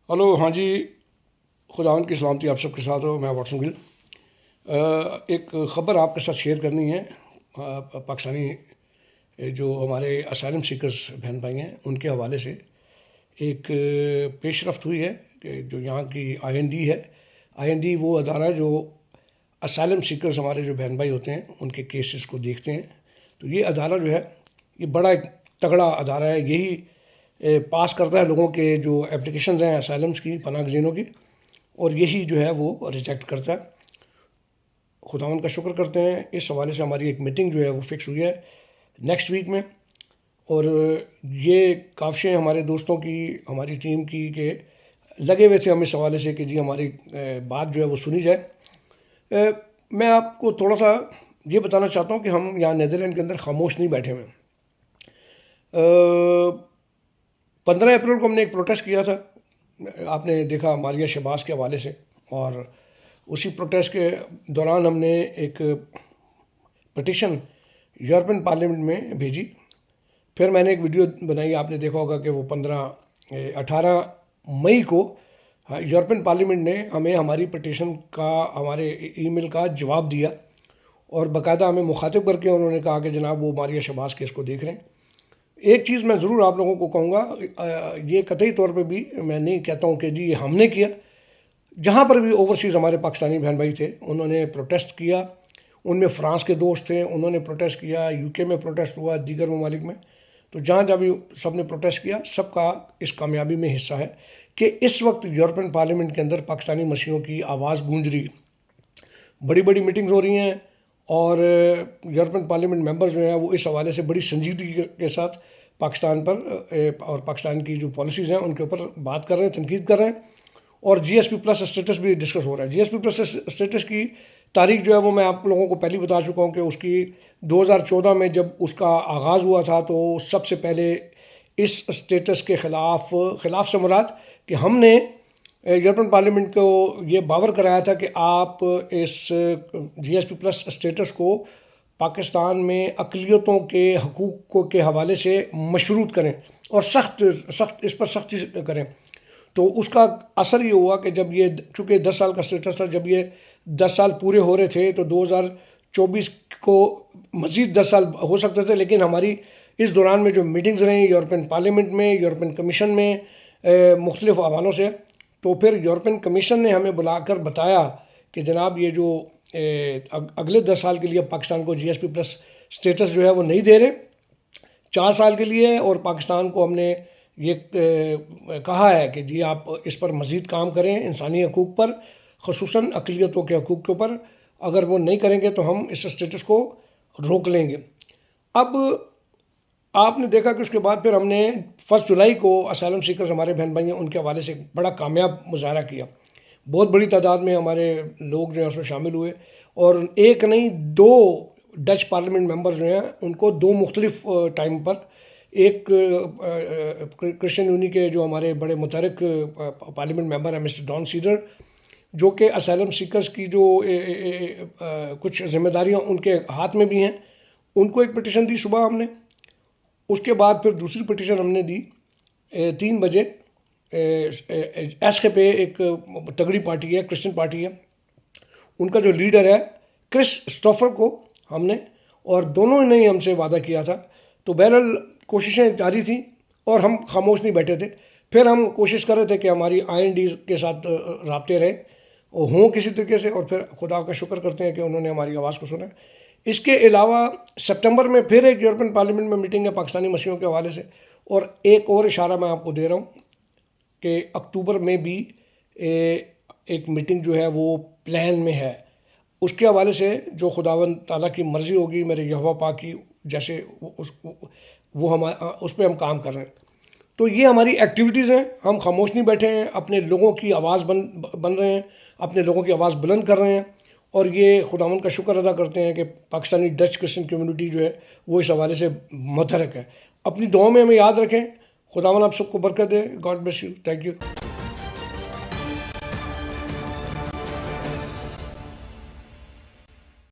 Hello, ہاں جی، خداوند کی سلامتی آپ سب کے ساتھ ہو. میں واٹسن گل. ایک خبر آپ کے ساتھ شیئر کرنی ہے. پاکستانی جو ہمارے اسائلم سیکرز بہن بھائی ہیں ان کے حوالے سے ایک پیش رفت ہوئی ہے کہ جو یہاں کی آئی این ڈی ہے. آئی این ڈی وہ ادارہ ہے جو اسائلم سیکرز ہمارے جو بہن بھائی ہوتے ہیں ان کے کیسز کو دیکھتے ہیں. تو یہ ادارہ جو ہے یہ بڑا ایک تگڑا ادارہ ہے. یہی پاس کرتا ہے لوگوں کے جو اپلیکیشنز ہیں اسائلمس کی، پناہ گزینوں کی، اور یہی جو ہے وہ ریجیکٹ کرتا ہے. خداوند کا شکر کرتے ہیں اس حوالے سے ہماری ایک میٹنگ جو ہے وہ فکس ہوئی ہے نیکسٹ ویک میں. اور یہ کاوشیں ہمارے دوستوں کی، ہماری ٹیم کی کہ لگے ہوئے تھے ہم اس حوالے سے کہ جی ہماری بات جو ہے وہ سنی جائے. میں آپ کو تھوڑا سا یہ بتانا چاہتا ہوں کہ ہم یہاں نیدرلینڈ کے اندر خاموش نہیں بیٹھے ہوئے. 15 اپریل کو ہم نے ایک پروٹیسٹ کیا تھا، آپ نے دیکھا ماریہ شہباز کے حوالے سے، اور اسی پروٹیسٹ کے دوران ہم نے ایک پٹیشن یورپین پارلیمنٹ میں بھیجی. پھر میں نے ایک ویڈیو بنائی، آپ نے دیکھا ہوگا کہ وہ 18 مئی کو یورپین پارلیمنٹ نے ہمیں ہماری پٹیشن کا، ہمارے ای میل کا جواب دیا، اور باقاعدہ ہمیں مخاطب کر کے انہوں نے کہا کہ جناب وہ ماریہ شہباز کیس کو دیکھ رہے ہیں. ایک چیز میں ضرور آپ لوگوں کو کہوں گا، یہ قطعی طور پہ بھی میں نہیں کہتا ہوں کہ جی یہ ہم نے کیا. جہاں پر بھی اوورسیز ہمارے پاکستانی بہن بھائی تھے انہوں نے پروٹیسٹ کیا. ان میں فرانس کے دوست تھے، انہوں نے پروٹیسٹ کیا، یو کے میں پروٹیسٹ ہوا، دیگر ممالک میں. تو جہاں جہاں بھی سب نے پروٹیسٹ کیا، سب کا اس کامیابی میں حصہ ہے کہ اس وقت یورپین پارلیمنٹ کے اندر پاکستانی مسیحیوں کی آواز گونج رہی ہے. بڑی بڑی میٹنگز ہو رہی ہیں، اور یورپین پارلیمنٹ ممبرز جو ہیں وہ اس حوالے سے بڑی سنجیدگی کے ساتھ پاکستان پر اور پاکستان کی جو پالیسیز ہیں ان کے اوپر بات کر رہے ہیں، تنقید کر رہے ہیں. اور جی ایس پی پلس اسٹیٹس بھی ڈسکس ہو رہا ہے. جی ایس پی پلس اسٹیٹس کی تاریخ جو ہے وہ میں آپ لوگوں کو پہلے بتا چکا ہوں کہ اس کی 2014 میں جب اس کا آغاز ہوا تھا تو سب سے پہلے اس اسٹیٹس کے خلاف سے مراد کہ ہم نے یورپین پارلیمنٹ کو یہ باور کرایا تھا کہ آپ اس جی ایس پی پلس اسٹیٹس کو پاکستان میں اقلیتوں کے حقوق کے حوالے سے مشروط کریں اور سخت اس پر سختی کریں. تو اس کا اثر یہ ہوا کہ جب یہ چونکہ 10 سال کا اسٹیٹس تھا، جب یہ 10 سال پورے ہو رہے تھے تو 2024 کو مزید 10 سال ہو سکتے تھے. لیکن ہماری اس دوران میں جو میٹنگز رہیں یورپین پارلیمنٹ میں، یورپین کمیشن میں، مختلف حوالوں سے، تو پھر یورپین کمیشن نے ہمیں بلا کر بتایا کہ جناب یہ جو اگلے 10 سال کے لیے پاکستان کو جی ایس پی پلس اسٹیٹس جو ہے وہ نہیں دے رہے، 4 سال کے لیے. اور پاکستان کو ہم نے یہ کہا ہے کہ جی آپ اس پر مزید کام کریں، انسانی حقوق پر، خصوصاً اقلیتوں کے حقوق کے اوپر. اگر وہ نہیں کریں گے تو ہم اس اسٹیٹس کو روک لیں گے. اب آپ نے دیکھا کہ اس کے بعد پھر ہم نے 1 جولائی کو اسائلم سیکرز ہمارے بہن بھائی ہیں ان کے حوالے سے ایک بڑا کامیاب مظاہرہ کیا. بہت بڑی تعداد میں ہمارے لوگ جو ہیں اس میں شامل ہوئے، اور ایک نہیں 2 ڈچ پارلیمنٹ ممبر جو ہیں ان کو 2 مختلف ٹائم پر، ایک کرسچن یونی کے جو ہمارے بڑے متحرک پارلیمنٹ ممبر ہیں مسٹر ڈان سیڈر، جو کہ اسائلم سیکرز کی جو کچھ ذمہ داریاں ان کے ہاتھ میں بھی ہیں، ان کو ایک پٹیشن دی صبح ہم نے. اس کے بعد پھر دوسری پٹیشن ہم نے دی 3 بجے. ایس کے پہ ایک تگڑی پارٹی ہے، کرسچن پارٹی ہے، ان کا جو لیڈر ہے کرس اسٹوفر کو ہم نے، اور دونوں نے ہم سے وعدہ کیا تھا. تو بہرحال کوششیں جاری تھیں اور ہم خاموش نہیں بیٹھے تھے. پھر ہم کوشش کر رہے تھے کہ ہماری آئی این ڈی کے ساتھ رابطے رہیں ہوں کسی طریقے سے، اور پھر خدا کا شکر کرتے ہیں کہ انہوں نے ہماری آواز کو سنا. اس کے علاوہ سپٹمبر میں پھر ایک یورپین پارلیمنٹ میں میٹنگ ہے پاکستانی مسیحیوں کے حوالے سے. اور ایک اور اشارہ میں آپ کو دے رہا ہوں کہ اکتوبر میں بھی ایک میٹنگ جو ہے وہ پلان میں ہے. اس کے حوالے سے جو خداوند تعالیٰ کی مرضی ہوگی، میرے یہوہ پاک کی جیسے وہ ہم اس پہ ہم کام کر رہے ہیں. تو یہ ہماری ایکٹیویٹیز ہیں. ہم خاموش نہیں بیٹھے ہیں، اپنے لوگوں کی آواز بن رہے ہیں، اپنے لوگوں کی آواز بلند کر رہے ہیں. اور یہ خداوند کا شکر ادا کرتے ہیں کہ پاکستانی ڈچ کرسچن کمیونٹی جو ہے وہ اس حوالے سے متحرک ہے. اپنی دعاؤں میں ہمیں یاد رکھیں. خداوند آپ سب کو برکت دے. God bless you. Thank you.